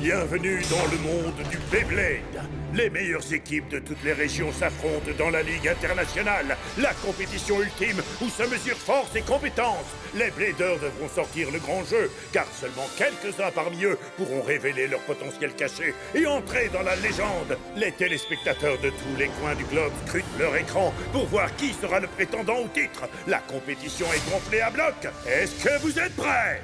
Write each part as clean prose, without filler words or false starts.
Bienvenue dans le monde du Beyblade. Les meilleures équipes de toutes les régions s'affrontent dans la Ligue internationale, la compétition ultime où se mesurent force et compétences. Les Bladers devront sortir le grand jeu, car seulement quelques-uns parmi eux pourront révéler leur potentiel caché et entrer dans la légende. Les téléspectateurs de tous les coins du globe scrutent leur écran pour voir qui sera le prétendant au titre. La compétition est gonflée à bloc. Est-ce que vous êtes prêts ?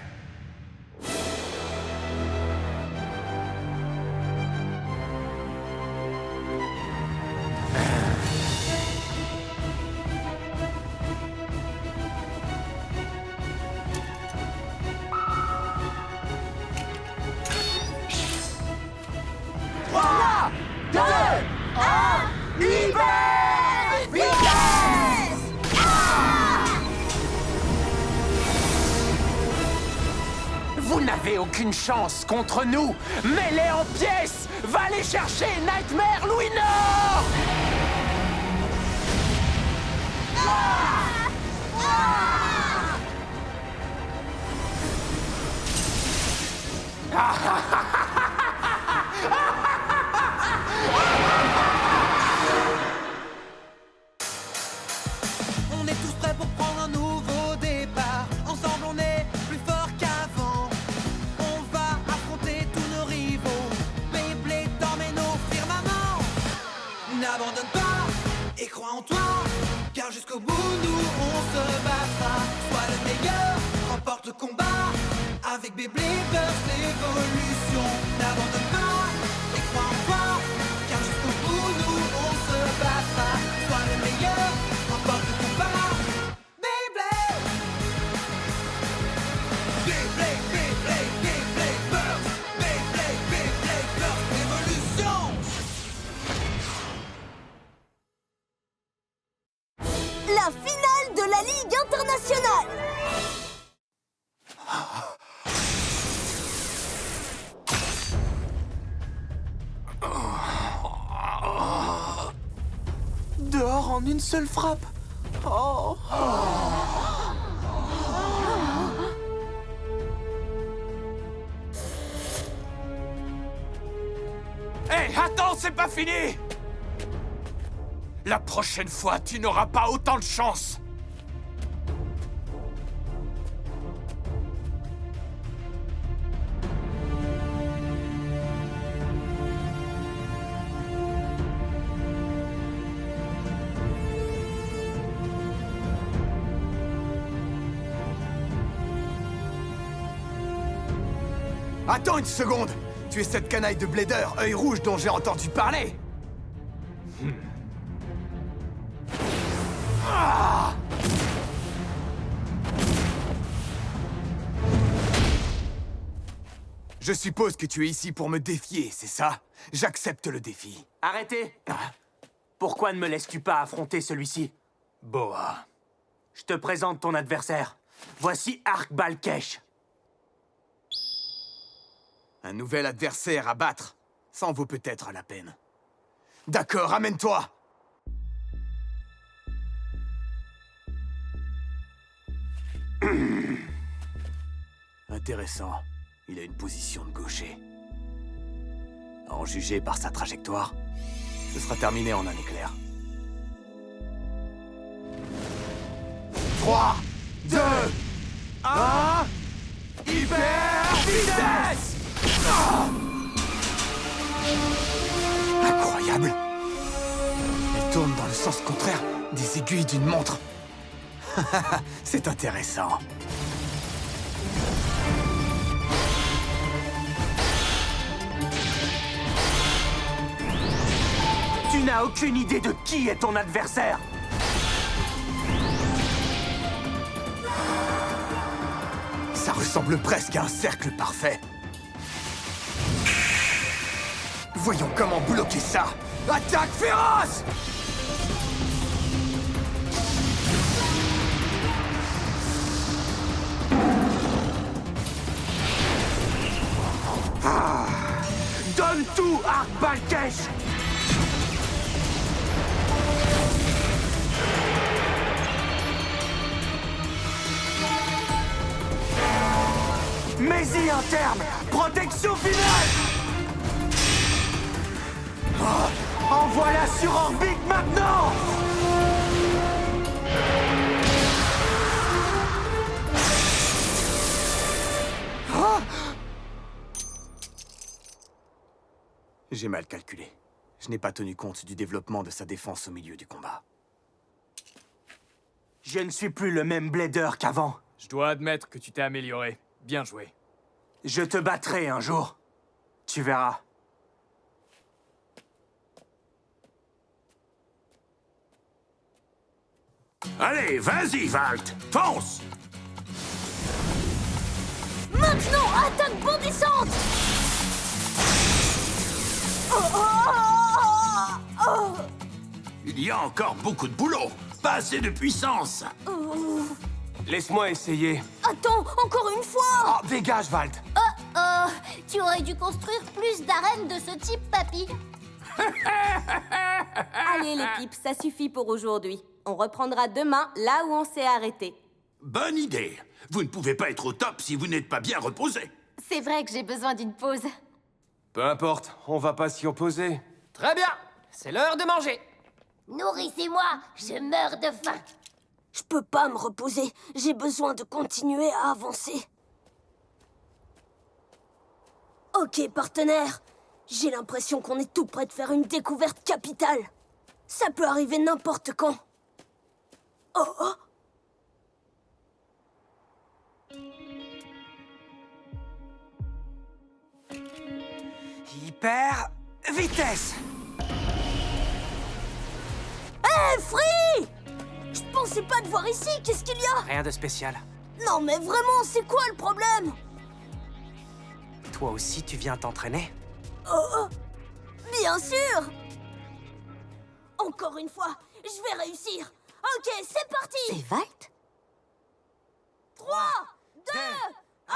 Vous n'avez aucune chance contre nous. Mets-les en pièces. Va les chercher, Nightmare Louis Nord. On est tous prêts pour prendre un nouveau départ. Ensemble on est plus fort qu'avant. On va affronter tous nos rivaux. Beyblade dormez nos firmaments. N'abandonne pas et crois en toi, car jusqu'au bout nous on se battra. Sois le meilleur, remporte le combat. Avec Beybladers l'évolution. N'abandonne pas et crois en toi, car jusqu'au bout nous on se battra. Sois le meilleur, remporte le combat. Beyblade! Beyblade, Beyblade, Beyblade Burst! Beyblade, Beyblade Burst, évolution! La finale de la Ligue internationale. Dehors en une seule frappe. Oh. Hé, attends, c'est pas fini! La prochaine fois, tu n'auras pas autant de chance. Attends une seconde! Tu es cette canaille de Blader, œil rouge dont j'ai entendu parler! Ah! Je suppose que tu es ici pour me défier, c'est ça? J'accepte le défi. Arrêtez! Pourquoi ne me laisses-tu pas affronter celui-ci? Boa. Je te présente ton adversaire. Voici Arc Balkesh. Un nouvel adversaire à battre. Ça en vaut peut-être la peine. D'accord, amène-toi! Intéressant. Il a une position de gaucher. À en juger par sa trajectoire, ce sera terminé en un éclair. 3, 2, 1... Hyper vitesse! Incroyable! Elle tourne dans le sens contraire des aiguilles d'une montre. C'est intéressant. Tu n'as aucune idée de qui est ton adversaire. Ça ressemble presque à un cercle parfait. Voyons comment bloquer ça. Attaque féroce! Donne tout, Arc Balkesh! Mets-y un terme! Protection finale! Envoie-la sur orbite maintenant! J'ai mal calculé. Je n'ai pas tenu compte du développement de sa défense au milieu du combat. Je ne suis plus le même blader qu'avant. Je dois admettre que tu t'es amélioré. Bien joué. Je te battrai un jour. Tu verras. Allez, vas-y, Valt! Fonce! Maintenant, attaque bondissante! Il y a encore beaucoup de boulot! Pas assez de puissance! Laisse-moi essayer. Attends, encore une fois! Oh, dégage, Valt. Tu aurais dû construire plus d'arènes de ce type, papy. Allez l'équipe, ça suffit pour aujourd'hui. On reprendra demain là où on s'est arrêté. Bonne idée! Vous ne pouvez pas être au top si vous n'êtes pas bien reposé. C'est vrai que j'ai besoin d'une pause. Peu importe, on va pas s'y opposer. Très bien. C'est l'heure de manger. Nourrissez-moi, je meurs de faim. Je peux pas me reposer. J'ai besoin de continuer à avancer. Ok, partenaire. J'ai l'impression qu'on est tout près de faire une découverte capitale. Ça peut arriver n'importe quand. Oh. Hyper vitesse. Hé, Free! Je pensais pas te voir ici, qu'est-ce qu'il y a? Rien de spécial. Non mais vraiment, c'est quoi le problème? Toi aussi, tu viens t'entraîner? Bien sûr! Encore une fois, je vais réussir. Ok, c'est parti! C'est Valt? 3, 2, 1...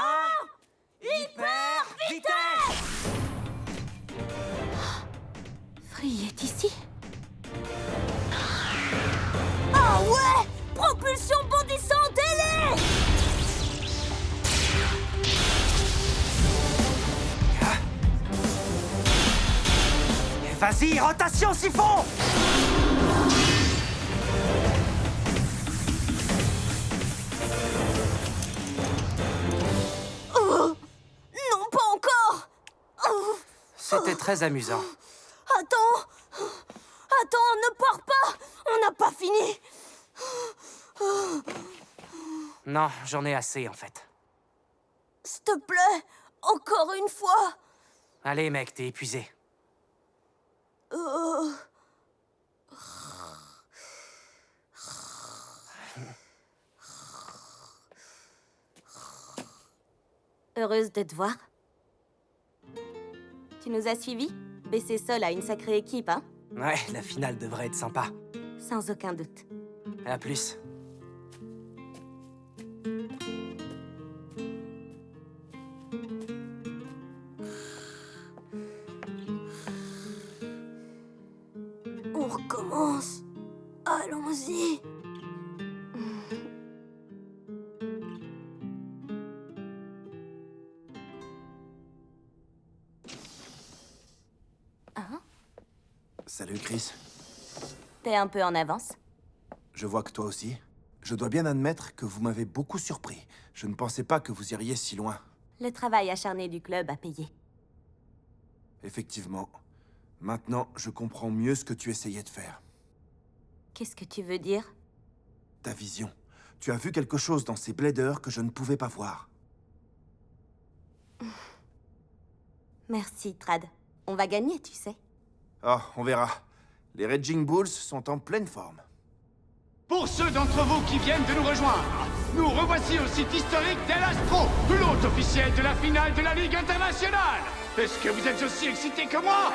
Hyper vitesse! Free est ici. Ah ouais! Propulsion bondissante ailée! Vas-y, rotation siphon! Non, pas encore! C'était très amusant. Attends, ne pars pas! On n'a pas fini! Non, j'en ai assez, en fait. S'il te plaît, encore une fois! Allez, mec, t'es épuisé. Heureuse de te voir. Tu nous as suivis? BC Sol a une sacrée équipe, hein? Ouais, la finale devrait être sympa. Sans aucun doute. À plus. On recommence. Allons-y. Salut Chris. T'es un peu en avance. Je vois que toi aussi. Je dois bien admettre que vous m'avez beaucoup surpris. Je ne pensais pas que vous iriez si loin. Le travail acharné du club a payé. Effectivement. Maintenant, je comprends mieux ce que tu essayais de faire. Qu'est-ce que tu veux dire? Ta vision. Tu as vu quelque chose dans ces bladers que je ne pouvais pas voir. Merci, Trad. On va gagner, tu sais. Oh, on verra. Les Raging Bulls sont en pleine forme. Pour ceux d'entre vous qui viennent de nous rejoindre, nous revoici au site historique d'El Astro, l'hôte officiel de la finale de la Ligue internationale. Est-ce que vous êtes aussi excités que moi?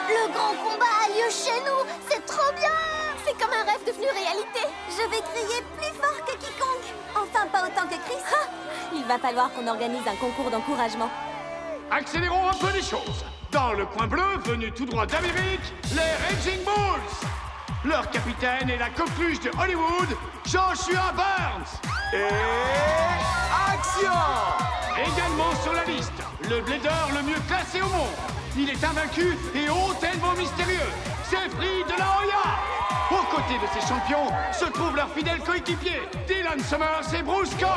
Le grand combat a lieu chez nous. C'est trop bien! C'est comme un rêve devenu réalité. Je vais crier plus fort que quiconque. Enfin, pas autant que Chris. Il va falloir qu'on organise un concours d'encouragement. Accélérons un peu les choses. Dans le coin bleu, venu tout droit d'Amérique, les Raging Bulls. Leur capitaine est la coqueluche de Hollywood, Joshua Barnes. Et... action! Également sur la liste, le blader le mieux classé au monde. Il est invaincu et haut tellement mystérieux. C'est Free de la Hoya. Aux côtés de ces champions se trouvent leurs fidèles coéquipiers, Dylan Summers et Bruce Scott.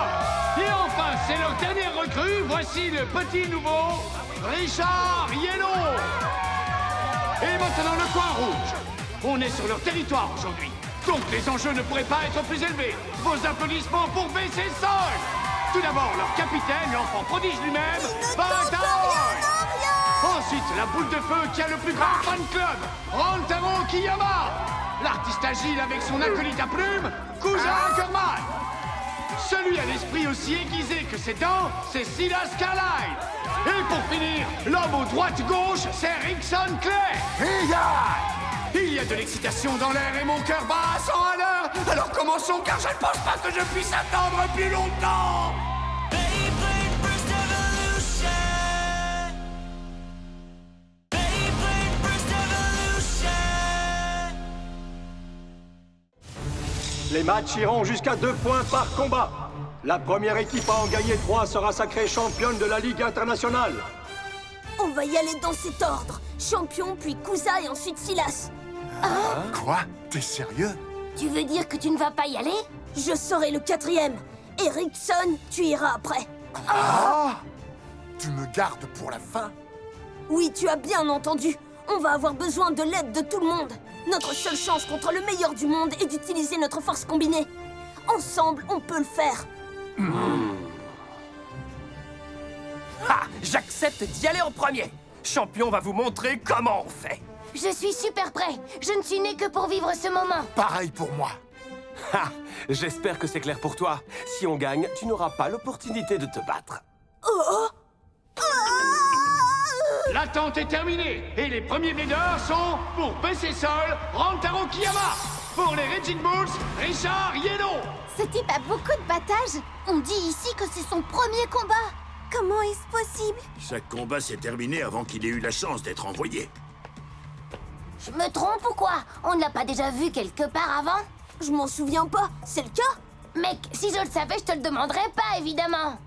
Et enfin, c'est leur dernière recrue. Voici le petit nouveau, Richard Yellow. Et maintenant le coin rouge. On est sur leur territoire aujourd'hui. Donc les enjeux ne pourraient pas être plus élevés. Vos applaudissements pour BC Sol. Tout d'abord, leur capitaine, l'enfant prodige lui-même, Bataille. Ensuite, la boule de feu qui a le plus grand fan club, Rantaro Kiyama. L'artiste agile avec son acolyte à plumes, Kuja Ackerman. Celui à l'esprit aussi aiguisé que ses dents, c'est Silas Carlyle. Et pour finir, l'homme aux droite-gauche, c'est Rickson Clay. Il y a de l'excitation dans l'air et mon cœur bat à 100 à l'heure. Alors commençons, car je ne pense pas que je puisse attendre plus longtemps. Les matchs iront jusqu'à 2 points par combat. La première équipe à en gagner 3 sera sacrée championne de la Ligue internationale. On va y aller dans cet ordre. Champion, puis Kusa et ensuite Silas. Quoi? T'es sérieux? Tu veux dire que tu ne vas pas y aller? Je serai le 4e. Et Rickson, tu iras après. Tu me gardes pour la fin? Oui, tu as bien entendu. On va avoir besoin de l'aide de tout le monde. Notre seule chance contre le meilleur du monde est d'utiliser notre force combinée. Ensemble, on peut le faire. J'accepte d'y aller en premier. Champion va vous montrer comment on fait. Je suis super prêt. Je ne suis né que pour vivre ce moment. Pareil pour moi. J'espère que c'est clair pour toi. Si on gagne, tu n'auras pas l'opportunité de te battre. L'attente est terminée et les premiers bladers sont pour BC Sol, Rantaro Kiyama. Pour les Raging Bulls, Richard Yellow. Ce type a beaucoup de battage. On dit ici que c'est son premier combat. Comment est-ce possible? Chaque combat s'est terminé avant qu'il ait eu la chance d'être envoyé. Je me trompe ou quoi? On ne l'a pas déjà vu quelque part avant? Je m'en souviens pas, c'est le cas? Mec, si je le savais, je te le demanderais pas, évidemment.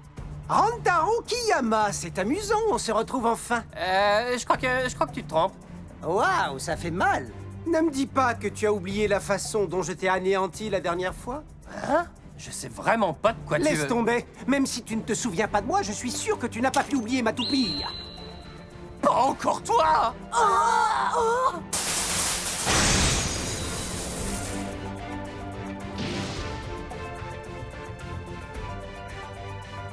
Rantaro Kiyama, c'est amusant, on se retrouve enfin. Je crois que tu te trompes. Waouh, ça fait mal. Ne me dis pas que tu as oublié la façon dont je t'ai anéanti la dernière fois. Hein? Je sais vraiment pas de quoi tu veux. Laisse tomber. Même si tu ne te souviens pas de moi, je suis sûr que tu n'as pas pu oublier ma toupie. Pas encore toi!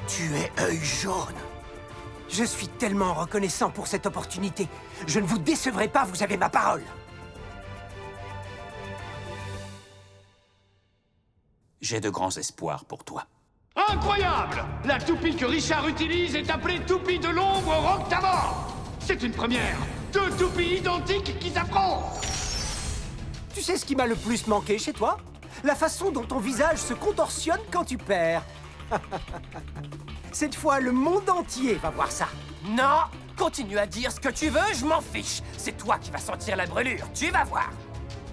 Tu es œil jaune. Je suis tellement reconnaissant pour cette opportunité. Je ne vous décevrai pas, vous avez ma parole. J'ai de grands espoirs pour toi. Incroyable! La toupie que Richard utilise est appelée toupie de l'ombre Roctavor. C'est une première. 2 toupies identiques qui s'affrontent. Tu sais ce qui m'a le plus manqué chez toi? La façon dont ton visage se contorsionne quand tu perds. Cette fois, le monde entier va voir ça. Non! Continue à dire ce que tu veux, je m'en fiche. C'est toi qui vas sentir la brûlure, tu vas voir.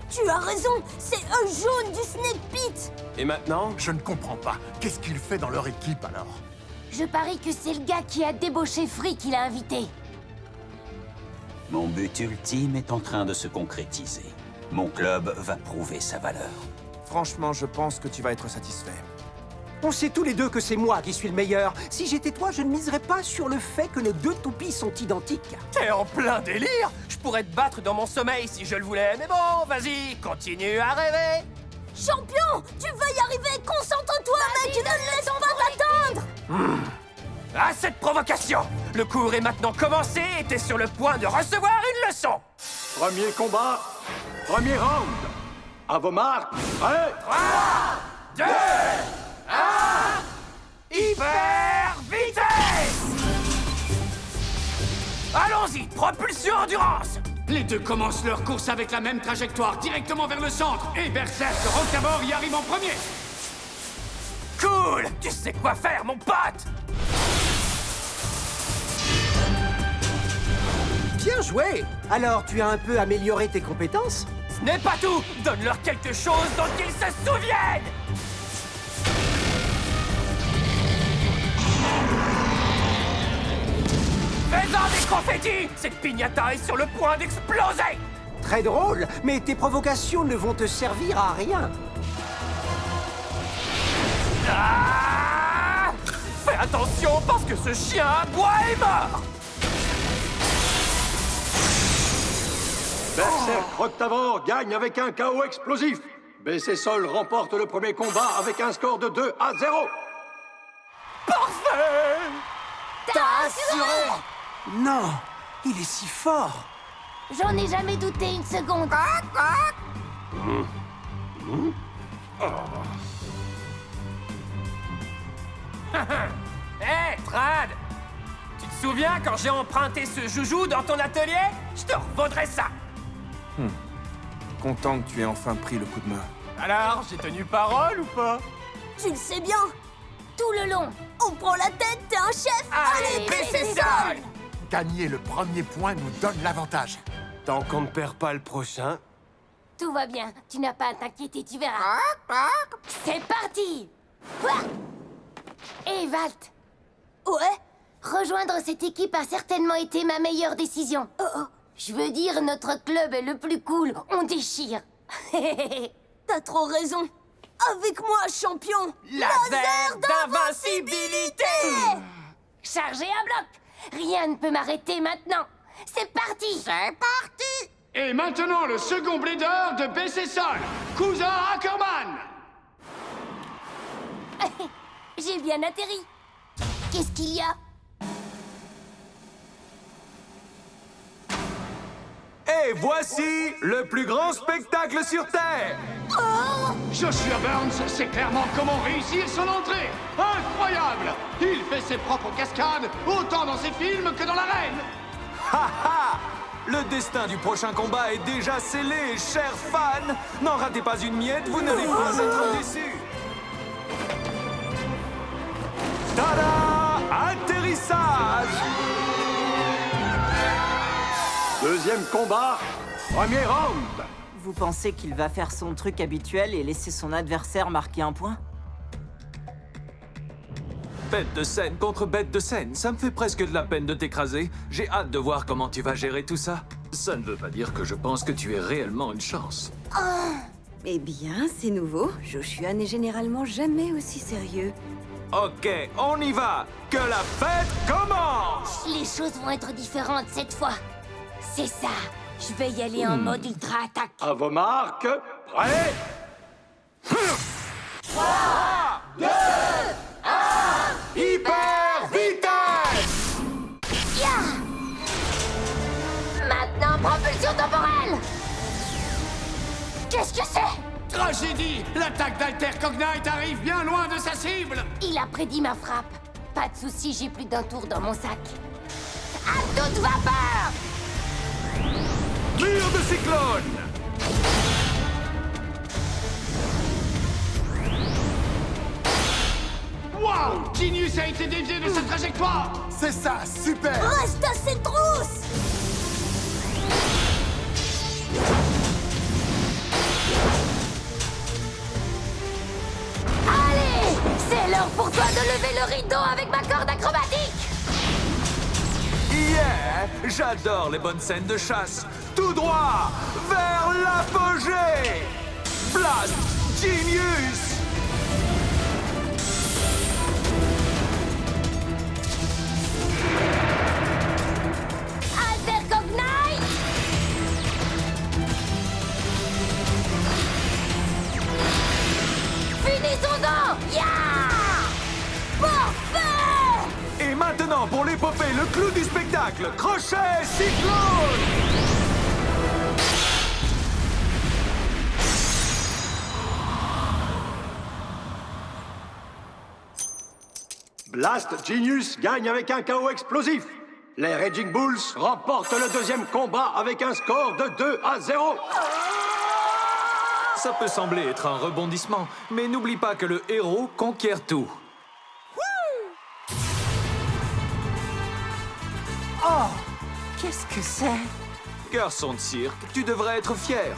Tu as raison, c'est œil jaune du Snake Pit. Et maintenant? Je ne comprends pas. Qu'est-ce qu'il fait dans leur équipe, alors? Je parie que c'est le gars qui a débauché Free qui l'a invité. Mon but ultime est en train de se concrétiser. Mon club va prouver sa valeur. Franchement, je pense que tu vas être satisfait. On sait tous les deux que c'est moi qui suis le meilleur. Si j'étais toi, je ne miserais pas sur le fait que nos 2 toupies sont identiques. T'es en plein délire! Je pourrais te battre dans mon sommeil si je le voulais, mais bon, vas-y, continue à rêver! Champion, tu vas y arriver, concentre-toi, mec, ne laisse pas t'attendre. Assez de provocation! Le cours est maintenant commencé et t'es sur le point de recevoir une leçon! Premier combat, premier round. À vos marques, prêts? 3, 2, 1... Hyper vitesse! Allons-y, propulsion endurance! Les deux commencent leur course avec la même trajectoire, directement vers le centre. Et Berserk Roctavor y arrive en premier. Cool! Tu sais quoi faire, mon pote! Bien joué! Alors, tu as un peu amélioré tes compétences? Ce n'est pas tout! Donne-leur quelque chose dont ils se souviennent! confetti! Cette piñata est sur le point d'exploser! Très drôle, mais tes provocations ne vont te servir à rien. Ah! Fais attention parce que ce chien à bois est mort! Berserk Octavor gagne avec un KO explosif. BC Sol remporte le premier combat avec un score de 2-0. Parfait! T'as assuré! Non, il est si fort. J'en ai jamais douté une seconde. Hé, Trad! Tu te souviens quand j'ai emprunté ce joujou dans ton atelier? Je te revaudrai ça! Content que tu aies enfin pris le coup de main. Alors, j'ai tenu parole ou pas? Tu le sais bien. Tout le long. On prend la tête, t'es un chef. Allez, baissez ça! Gagner le premier point nous donne l'avantage. Tant qu'on ne perd pas le prochain. Tout va bien. Tu n'as pas à t'inquiéter, tu verras. C'est parti! Et Valt, Ouais. rejoindre cette équipe a certainement été ma meilleure décision. Je veux dire, notre club est le plus cool. On déchire. T'as trop raison. Avec moi, champion. Laser d'invincibilité! Chargez un bloc. Rien ne peut m'arrêter maintenant. C'est parti. C'est parti. Et maintenant, le second bleeder de BC Sol, Cousin Ackerman. J'ai bien atterri. Qu'est-ce qu'il y a? Et voici le plus grand spectacle sur Terre! Joshua Burns sait clairement comment réussir son entrée. Incroyable! Il fait ses propres cascades, autant dans ses films que dans l'arène. Ha ha! Le destin du prochain combat est déjà scellé, chers fans! N'en ratez pas une miette, vous n'allez pas être déçus! Tada! Atterrissage! Deuxième combat, premier round. Vous pensez qu'il va faire son truc habituel et laisser son adversaire marquer un point? Bête de scène contre bête de scène, ça me fait presque de la peine de t'écraser. J'ai hâte de voir comment tu vas gérer tout ça. Ça ne veut pas dire que je pense que tu es réellement une chance. Eh bien, c'est nouveau. Joshua n'est généralement jamais aussi sérieux. Ok, on y va! Que la fête commence! Les choses vont être différentes cette fois. C'est ça. Je vais y aller en mode ultra attaque. À vos marques, prêts? 3, 2, 1, hyper vitesse! Maintenant, propulsion temporelle. Qu'est-ce que c'est? Tragédie! L'attaque d'Alter Cognite arrive bien loin de sa cible. Il a prédit ma frappe. Pas de souci, j'ai plus d'un tour dans mon sac. À toute vapeur! Mur de cyclone! Waouh! Genius a été dévié de sa trajectoire. C'est ça, super. Reste à cette trousse. Allez! C'est l'heure pour toi de lever le rideau avec ma corde acrobatique! Yeah! J'adore les bonnes scènes de chasse. Tout droit vers l'apogée! Blast Genius! Alter Cognite! Finissons-en! Yeah! Parfait! Et maintenant, pour l'épopée, le clou du spectacle, crochet cyclone! Blast Genius gagne avec un KO explosif. Les Raging Bulls remportent le deuxième combat avec un score de 2-0. Ça peut sembler être un rebondissement, mais n'oublie pas que le héros conquiert tout. Oh! Qu'est-ce que c'est? Garçon de cirque, tu devrais être fier.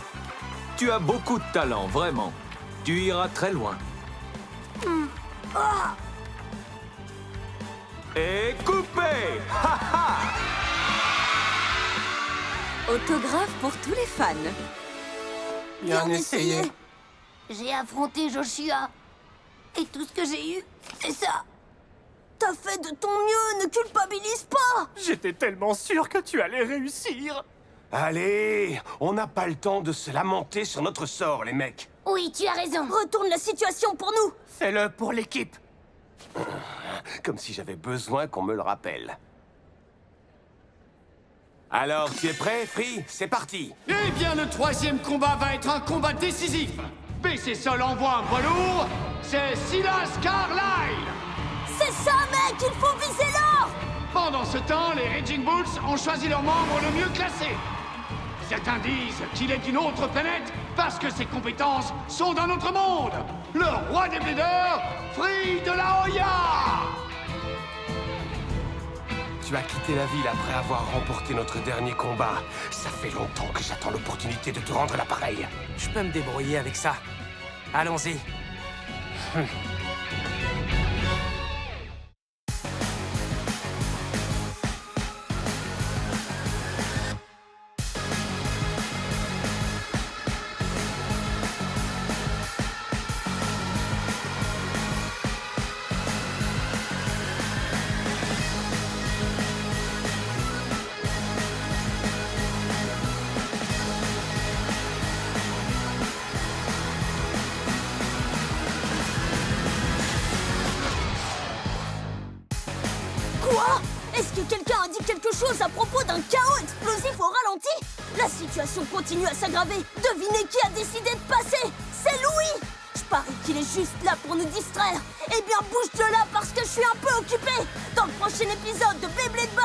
Tu as beaucoup de talent, vraiment. Tu iras très loin. Et coupé! Ha ha! Autographe pour tous les fans. Bien essayé. J'ai affronté Joshua. Et tout ce que j'ai eu, c'est ça. T'as fait de ton mieux, ne culpabilise pas. J'étais tellement sûr que tu allais réussir. Allez, on n'a pas le temps de se lamenter sur notre sort, les mecs. Oui, tu as raison. Retourne la situation pour nous. Fais-le pour l'équipe. Comme si j'avais besoin qu'on me le rappelle. Alors, tu es prêt, Free? C'est parti. Eh bien, le troisième combat va être un combat décisif. BC Sol envoie un poids lourd, c'est Silas Carlyle. C'est ça, mec, il faut viser l'or. Pendant ce temps, les Raging Bulls ont choisi leur membre le mieux classé. Certains disent qu'il est d'une autre planète parce que ses compétences sont d'un autre monde. Le roi des bladeurs, Free de la Hoya. Tu as quitté la ville après avoir remporté notre dernier combat. Ça fait longtemps que j'attends l'opportunité de te rendre l'appareil. Je peux me débrouiller avec ça. Allons-y. Quoi? Est-ce que quelqu'un a dit quelque chose à propos d'un chaos explosif au ralenti? La situation continue à s'aggraver. Devinez qui a décidé de passer? C'est Louis. Je parie qu'il est juste là pour nous distraire. Eh bien, bouge de là parce que je suis un peu occupé. Dans le prochain épisode de Beyblade